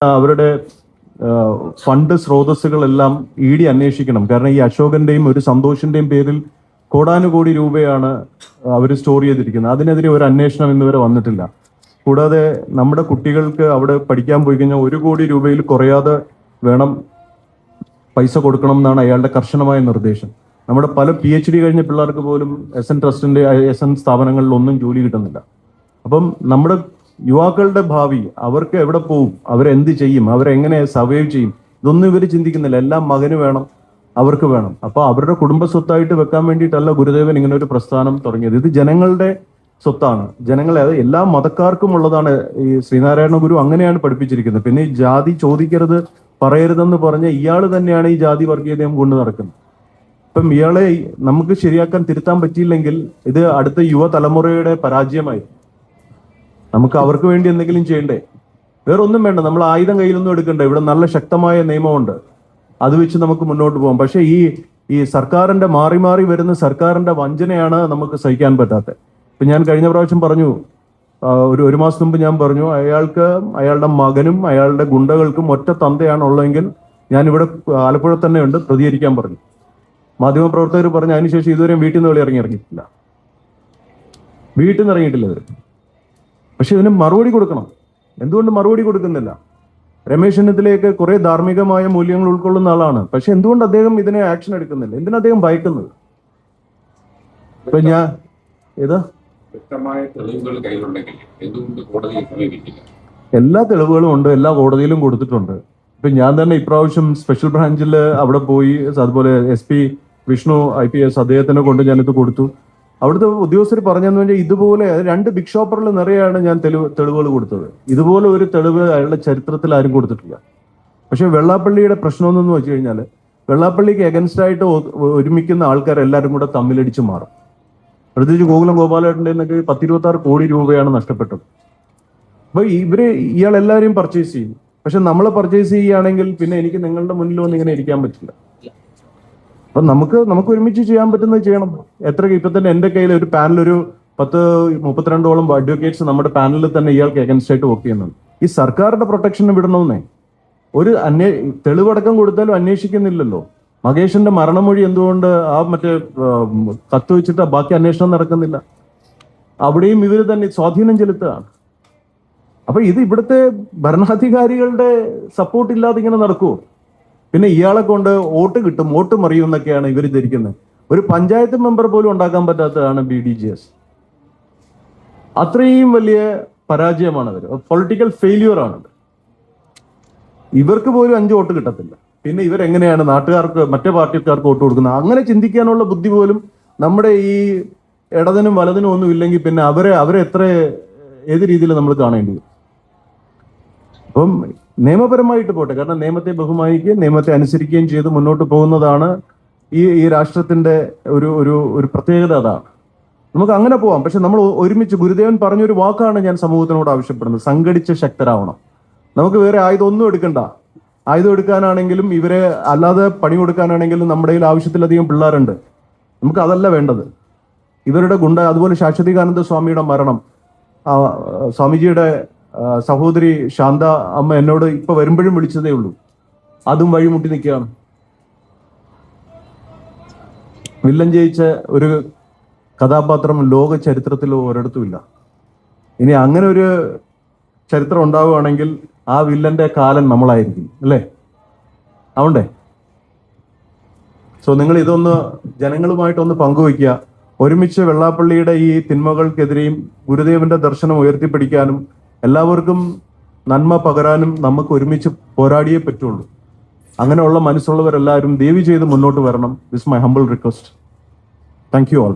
അവരുടെ fund സ്രോതസ്സുകളെല്ലാം E D അന്വേഷിക്കണം. കാരണം ഈ അശോകന്റെയും ഒരു സന്തോഷിന്റെയും പേരിൽ കോടാനുകോടി രൂപയാണ് അവർ സ്റ്റോർ ചെയ്തിരിക്കുന്നത്. അതിനെതിരെ ഒരു അന്വേഷണം ഇന്നുവരെ വന്നിട്ടില്ല. കൂടാതെ നമ്മുടെ കുട്ടികൾക്ക് അവിടെ പഠിക്കാൻ പോയി കഴിഞ്ഞാൽ 1 കോടി രൂപയിൽ കുറയാതെ വേണം പൈസ കൊടുക്കണം എന്നാണ് അയാളുടെ കർശനമായ നിർദ്ദേശം. നമ്മുടെ പല PhD കഴിഞ്ഞ പിള്ളേർക്ക് പോലും SN ട്രസ്റ്റിന്റെ SN സ്ഥാപനങ്ങളിലൊന്നും ജോലി കിട്ടുന്നില്ല. അപ്പം നമ്മുടെ യുവാക്കളുടെ ഭാവി, അവർക്ക് എവിടെ പോവും, അവരെന്ത് ചെയ്യും, അവരെങ്ങനെ സർവൈവ് ചെയ്യും, ഇതൊന്നും ഇവർ ചിന്തിക്കുന്നില്ല. എല്ലാം മകന് വേണം, അവർക്ക് വേണം. അപ്പൊ അവരുടെ കുടുംബ സ്വത്തായിട്ട് വെക്കാൻ വേണ്ടിയിട്ടല്ല ഗുരുദേവൻ ഇങ്ങനെ ഒരു പ്രസ്ഥാനം തുടങ്ങിയത്. ഇത് ജനങ്ങളുടെ സ്വത്താണ്. ജനങ്ങളെ, അത് എല്ലാ മതക്കാർക്കും ഉള്ളതാണ്. ഈ ശ്രീനാരായണ ഗുരു അങ്ങനെയാണ് പഠിപ്പിച്ചിരിക്കുന്നത്. പിന്നെ ഈ ജാതി ചോദിക്കരുത്, പറയരുതെന്ന് പറഞ്ഞ ഇയാൾ തന്നെയാണ് ഈ ജാതി വർഗീയതയും കൊണ്ട് നടക്കുന്നത്. ഇപ്പം ഇയാളെ നമുക്ക് ശരിയാക്കാൻ, തിരുത്താൻ പറ്റിയില്ലെങ്കിൽ ഇത് അടുത്ത യുവതലമുറയുടെ പരാജയമായി. നമുക്ക് അവർക്ക് വേണ്ടി എന്തെങ്കിലും ചെയ്യണ്ടേ? വേറൊന്നും വേണ്ട, നമ്മൾ ആയുധം കയ്യിലൊന്നും എടുക്കണ്ടേ. ഇവിടെ നല്ല ശക്തമായ നിയമമുണ്ട്, അത് വെച്ച് നമുക്ക് മുന്നോട്ട് പോകാം. പക്ഷെ ഈ സർക്കാരിന്റെ മാറി മാറി വരുന്ന സർക്കാരിന്റെ വഞ്ചനയാണ് നമുക്ക് സഹിക്കാൻ പറ്റാത്തത്. ഇപ്പൊ ഞാൻ കഴിഞ്ഞ പ്രാവശ്യം പറഞ്ഞു, ഒരു മാസം മുമ്പ് ഞാൻ പറഞ്ഞു, അയാൾക്ക് അയാളുടെ മകനും അയാളുടെ ഗുണ്ടകൾക്കും ഒറ്റ തന്തയാണ് ഉള്ളതെങ്കിൽ ഞാൻ ഇവിടെ ആലപ്പുഴ തന്നെ ഉണ്ട്, പ്രതികരിക്കാൻ പറഞ്ഞു. മാധ്യമപ്രവർത്തകർ പറഞ്ഞു, അതിനുശേഷം ഇതുവരെയും വീട്ടിൽ നിന്ന് ഇറങ്ങിയിട്ടില്ല. വീട്ടിൽ നിന്ന് ഇറങ്ങിയിട്ടില്ല ഇവർ. പക്ഷെ ഇതിന് മറുപടി കൊടുക്കണം. എന്തുകൊണ്ട് മറുപടി കൊടുക്കുന്നില്ല? രമേശ് ചെന്നിത്തലയൊക്കെ കുറെ ധാർമ്മികമായ മൂല്യങ്ങൾ ഉൾക്കൊള്ളുന്ന ആളാണ്. പക്ഷെ എന്തുകൊണ്ട് അദ്ദേഹം ഇതിനെ ആക്ഷൻ എടുക്കുന്നില്ല? എന്തിനാ അദ്ദേഹം ഭയക്കുന്നത്? ഇപ്പൊ ഞാൻ വ്യക്തമായ തെളിവുകൾ കയ്യിലുണ്ടെങ്കിൽ എന്തുകൊണ്ട് കോടതിയെ സമീപിക്കില്ല? എല്ലാ തെളിവുകളും ഉണ്ട്, എല്ലാ കോടതിയിലും കൊടുത്തിട്ടുണ്ട്. ഇപ്പൊ ഞാൻ തന്നെ ഇപ്രാവശ്യം സ്പെഷ്യൽ ബ്രാഞ്ചിൽ അവിടെ പോയി, അതുപോലെ SP വിഷ്ണു IPS അദ്ദേഹത്തിനെ കൊണ്ട് ഞാനിത് കൊടുത്തു. അവിടുത്തെ ഉദ്യോഗസ്ഥർ പറഞ്ഞെന്ന് പറഞ്ഞാൽ ഇതുപോലെ 2 ബിഗ് ഷോപ്പറിൽ നിറയാണ് ഞാൻ തെളിവുകൾ കൊടുത്തത്. ഇതുപോലെ ഒരു തെളിവ് അയാളുടെ ചരിത്രത്തിൽ ആരും കൊടുത്തിട്ടില്ല. പക്ഷെ വെള്ളാപ്പള്ളിയുടെ പ്രശ്നം എന്തെന്ന് വെച്ച് കഴിഞ്ഞാൽ, വെള്ളാപ്പള്ളിക്ക് എഗൻസ്റ്റ് ആയിട്ട് ഒരുമിക്കുന്ന ആൾക്കാരെല്ലാവരും കൂടെ തമ്മിലടിച്ച് മാറും. പ്രത്യേകിച്ച് ഗോകുലം ഗോപാലേട്ടൻ്റെ എന്നൊക്കെ 10-26 കോടി രൂപയാണ് നഷ്ടപ്പെട്ടത്. അപ്പൊ ഇയാളെല്ലാവരെയും പർച്ചേസ് ചെയ്യും. പക്ഷെ നമ്മൾ പർച്ചേസ് ചെയ്യുകയാണെങ്കിൽ പിന്നെ എനിക്ക് നിങ്ങളുടെ മുന്നിൽ വന്ന് ഇങ്ങനെ ഇരിക്കാൻ പറ്റില്ല. അപ്പൊ നമുക്ക് ഒരുമിച്ച് ചെയ്യാൻ പറ്റുന്നത് ചെയ്യണം. ഇപ്പൊ തന്നെ എന്റെ കയ്യിൽ ഒരു പാനൽ, ഒരു 10-32ഓളം അഡ്വക്കേറ്റ്സ് നമ്മുടെ പാനലിൽ തന്നെ ഇയാൾക്ക് എഗൻസ്റ്റ് ആയിട്ട് വർക്ക് ചെയ്യുന്നുണ്ട്. ഈ സർക്കാരിന്റെ പ്രൊട്ടക്ഷന് വിടണമെന്നേ. ഒരു തെളിവടക്കം കൊടുത്താലും അന്വേഷിക്കുന്നില്ലല്ലോ. മകേഷിന്റെ മരണമൊഴി എന്തുകൊണ്ട് മറ്റേ കത്ത് വെച്ചിട്ട് ബാക്കി അന്വേഷണം നടക്കുന്നില്ല? അവിടെയും ഇവര് തന്നെ സ്വാധീനം ചെലുത്തുകയാണ്. അപ്പൊ ഇത് ഇവിടുത്തെ ഭരണാധികാരികളുടെ സപ്പോർട്ട് ഇല്ലാതെ ഇങ്ങനെ നടക്കുമോ? പിന്നെ ഇയാളെ കൊണ്ട് വോട്ട് കിട്ടും, വോട്ട് മറിയും എന്നൊക്കെയാണ് ഇവർ ധരിക്കുന്നത്. ഒരു പഞ്ചായത്ത് മെമ്പർ പോലും ഉണ്ടാക്കാൻ പറ്റാത്തതാണ് BDJS. അത്രയും വലിയ പരാജയമാണ് അവർ. പൊളിറ്റിക്കൽ ഫെയില്യൂർ ആണ്. ഇവർക്ക് പോലും 5 വോട്ട് കിട്ടത്തില്ല. പിന്നെ ഇവരെങ്ങനെയാണ് നാട്ടുകാർക്ക്, മറ്റേ പാർട്ടിക്കാർക്ക് വോട്ട് കൊടുക്കുന്നത്? അങ്ങനെ ചിന്തിക്കാനുള്ള ബുദ്ധി പോലും നമ്മുടെ ഈ ഇടതിനും വലതിനും ഒന്നും ഇല്ലെങ്കിൽ പിന്നെ അവരെ എത്ര ഏത് രീതിയിൽ നമ്മൾ കാണേണ്ടി വരും? അപ്പം നിയമപരമായിട്ട് പോട്ടെ. കാരണം നിയമത്തെ ബഹുമാനിക്കുകയും നിയമത്തെ അനുസരിക്കുകയും ചെയ്ത് മുന്നോട്ട് പോകുന്നതാണ് ഈ രാഷ്ട്രത്തിന്റെ ഒരു പ്രത്യേകത. അതാണ്. നമുക്ക് അങ്ങനെ പോവാം. പക്ഷെ നമ്മൾ ഒരുമിച്ച്, ഗുരുദേവൻ പറഞ്ഞൊരു വാക്കാണ് ഞാൻ സമൂഹത്തിനോട് ആവശ്യപ്പെടുന്നത്: സംഘടിച്ച് ശക്തരാവണം. നമുക്ക് വേറെ ആയുധം ഒന്നും എടുക്കണ്ട. ആയുധം എടുക്കാനാണെങ്കിലും ഇവരെ അല്ലാതെ പണി കൊടുക്കാനാണെങ്കിലും നമ്മുടെ കയ്യിൽ ആവശ്യത്തിലധികം പിള്ളേരുണ്ട്. നമുക്ക് അതല്ല വേണ്ടത്. ഇവരുടെ അതുപോലെ ശാശ്വതികാനന്ദ സ്വാമിയുടെ മരണം, സ്വാമിജിയുടെ സഹോദരി ശാന്ത അമ്മ എന്നോട് ഇപ്പൊ വരുമ്പോഴും വിളിച്ചതേ ഉള്ളൂ. അതും വഴിമുട്ടി നിൽക്കുകയാണ്. വില്ലൻ ജയിച്ച ഒരു കഥാപാത്രം ലോക ചരിത്രത്തിലോ ഒരിടത്തുമില്ല. ഇനി അങ്ങനെ ഒരു ചരിത്രം ഉണ്ടാവുകയാണെങ്കിൽ ആ വില്ലന്റെ കാലൻ നമ്മളായിരിക്കും, അല്ലേ? ആവണ്ടേ? സോ നിങ്ങൾ ഇതൊന്ന് ജനങ്ങളുമായിട്ടൊന്ന് പങ്കുവയ്ക്കുക. ഒരുമിച്ച് വെള്ളാപ്പള്ളിയുടെ ഈ തിന്മകൾക്കെതിരെയും ഗുരുദേവന്റെ ദർശനം ഉയർത്തിപ്പിടിക്കാനും എല്ലാവർക്കും നന്മ പകരാനും നമുക്ക് ഒരുമിച്ച് പോരാടിയേ പറ്റുള്ളൂ. അങ്ങനെയുള്ള മനസ്സുള്ളവരെല്ലാവരും ദയവ് ചെയ്ത് മുന്നോട്ട് വരണം. This my humble request. Thank you all.